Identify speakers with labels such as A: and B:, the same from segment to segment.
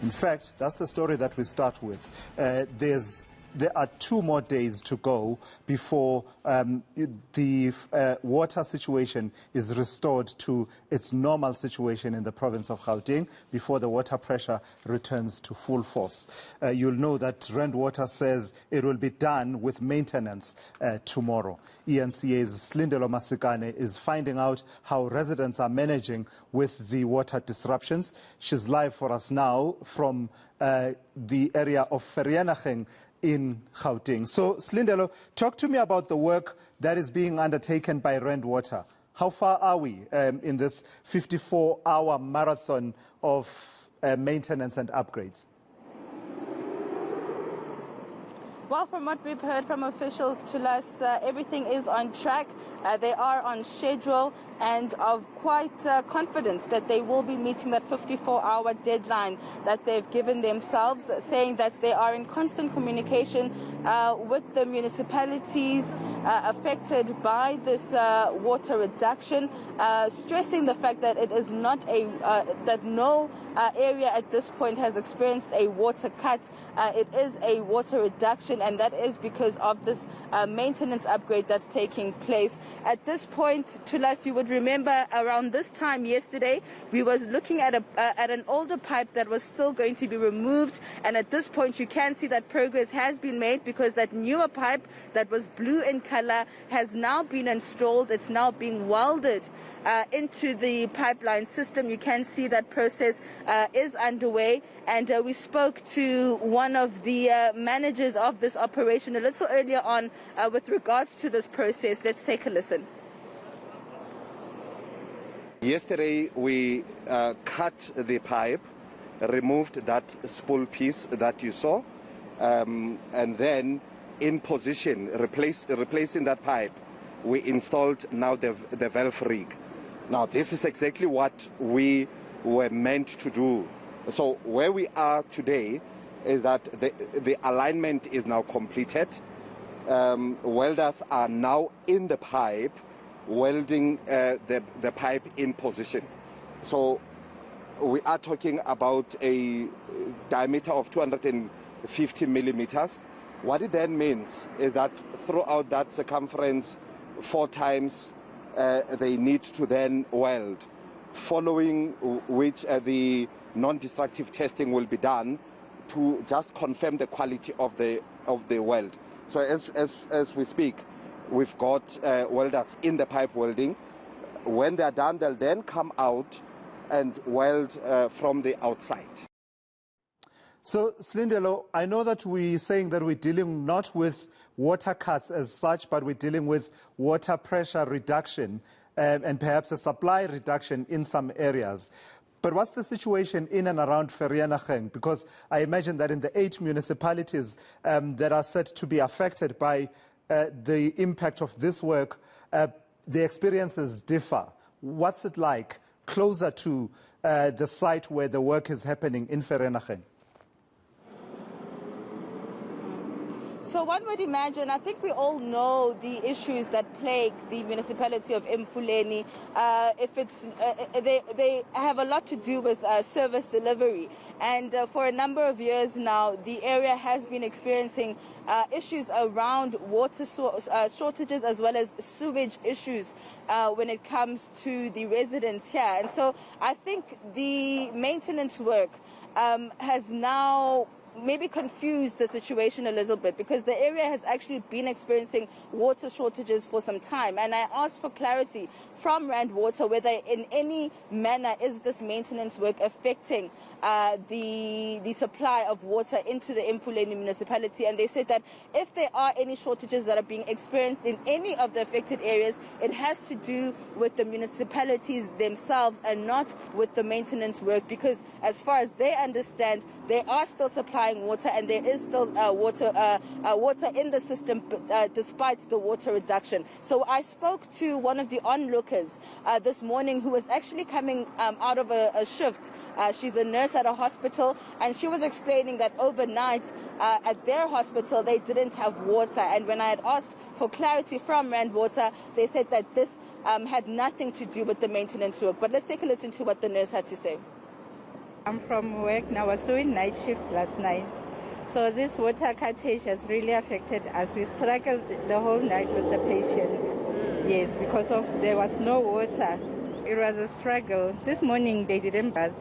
A: In fact, that's the story that we start with. There are 2 more days to go before the water situation is restored to its normal situation in the province of Gauteng, before the water pressure returns to full force. You'll know that Rand Water says it will be done with maintenance tomorrow. eNCA's Sli Masikane is finding out how residents are managing with the water disruptions. She's live for us now from the area of Vereeniging in Gauteng. So, Slindelo, talk to me about the work that is being undertaken by Rand Water. How far are we in this 54-hour marathon of maintenance and upgrades?
B: Well, from what we've heard from officials to us, everything is on track. They are on schedule and of quite confidence that they will be meeting that 54-hour deadline that they've given themselves, saying that they are in constant communication with the municipalities affected by this water reduction, stressing the fact that it is not that no area at this point has experienced a water cut. It is a water reduction, and that is because of this maintenance upgrade that's taking place. At this point, Tulas, you would remember around this time yesterday, we was looking at an older pipe that was still going to be removed, and at this point you can see that progress has been made, because that newer pipe that was blue in color has now been installed. It's now being welded into the pipeline system. You can see that process is underway, and we spoke to one of the managers of this operation a little earlier on with regards to this process. Let's take a listen.
C: Yesterday we cut the pipe, removed that spool piece that you saw, and then in position, replacing that pipe, we installed now the valve rig. Now, this is exactly what we were meant to do. So where we are today is that the alignment is now completed. Welders are now in the pipe, welding the pipe in position. So we are talking about a diameter of 250 millimeters. What it then means is that throughout that circumference 4 times, they need to then weld, following which the non-destructive testing will be done to just confirm the quality of the weld. So as we speak, we've got welders in the pipe welding. When they're done, they'll then come out and weld from the outside.
A: So, Slindelo, I know that we're saying that we're dealing not with water cuts as such, but we're dealing with water pressure reduction and perhaps a supply reduction in some areas. But what's the situation in and around Vereeniging? Because I imagine that in the 8 municipalities that are said to be affected by the impact of this work, the experiences differ. What's it like closer to the site where the work is happening in Vereeniging?
B: So one would imagine, I think we all know the issues that plague the municipality of Emfuleni. They have a lot to do with service delivery. And for a number of years now, the area has been experiencing issues around water shortages as well as sewage issues when it comes to the residents here. And so I think the maintenance work has now maybe confused the situation a little bit, because the area has actually been experiencing water shortages for some time. And I asked for clarity from Rand Water whether in any manner is this maintenance work affecting the supply of water into the Emfuleni municipality. And they said that if there are any shortages that are being experienced in any of the affected areas, it has to do with the municipalities themselves and not with the maintenance work, because as far as they understand, they are still supplying water and there is still water in the system despite the water reduction. So I spoke to one of the onlookers this morning who was actually coming out of a shift. She's a nurse at a hospital, and she was explaining that overnight at their hospital they didn't have water. And when I had asked for clarity from Rand Water, they said that this had nothing to do with the maintenance work. But let's take a listen to what the nurse had to say.
D: I'm from work now. I was doing night shift last night. So this water cuttage has really affected us. We struggled the whole night with the patients. Yes, because there was no water. It was a struggle. This morning they didn't bath,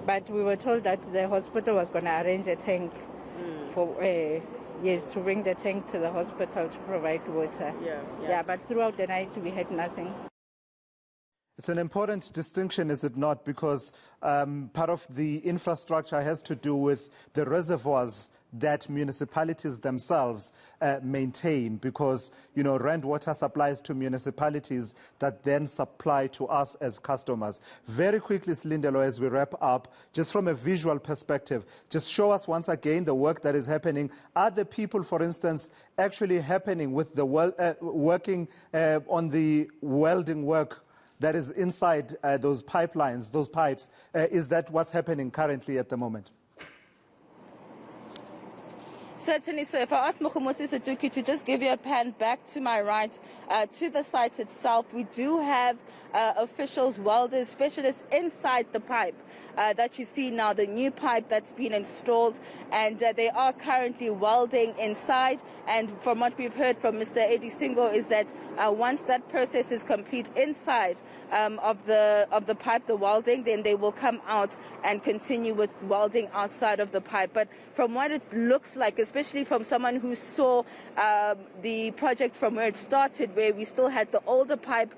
D: but we were told that the hospital was going to arrange a tank for to bring the tank to the hospital to provide water. Yeah, but throughout the night we had nothing.
A: It's an important distinction, is it not? Because part of the infrastructure has to do with the reservoirs that municipalities themselves maintain, because, Rand Water supplies to municipalities that then supply to us as customers. Very quickly, Slindelo, as we wrap up, just from a visual perspective, just show us once again the work that is happening. Are the people, for instance, actually happening with the working on the welding work that is inside those pipelines, those pipes? Is that what's happening currently at the moment?
B: Certainly. So if I ask Mokhomotsi Setuki to just give you a pan back to my right, to the site itself, we do have officials, welders, specialists inside the pipe that you see now, the new pipe that's been installed, and they are currently welding inside. And from what we've heard from Mr. Eddie Singo is that once that process is complete inside of the pipe, the welding, then they will come out and continue with welding outside of the pipe. But from what it looks like, especially from someone who saw the project from where it started, where we still had the older pipe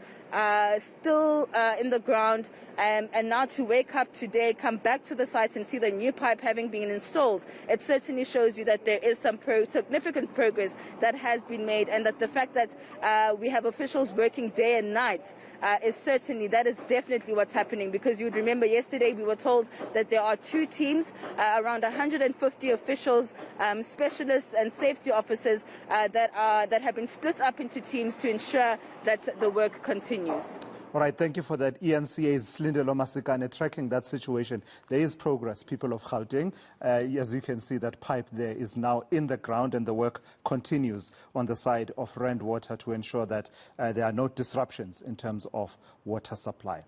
B: still in the ground, and now to wake up today, come back to the site and see the new pipe having been installed, it certainly shows you that there is some significant progress that has been made, and that the fact that we have officials working day and night that is definitely what's happening. Because you would remember yesterday we were told that there are two teams, around 150 officials, specialists and safety officers that have been split up into teams to ensure that the work continues.
A: All right, thank you for that. eNCA's Sli Masikane tracking that situation. There is progress, people of Gauteng. As you can see, that pipe there is now in the ground, and the work continues on the side of Rand Water to ensure that there are no disruptions in terms of water supply.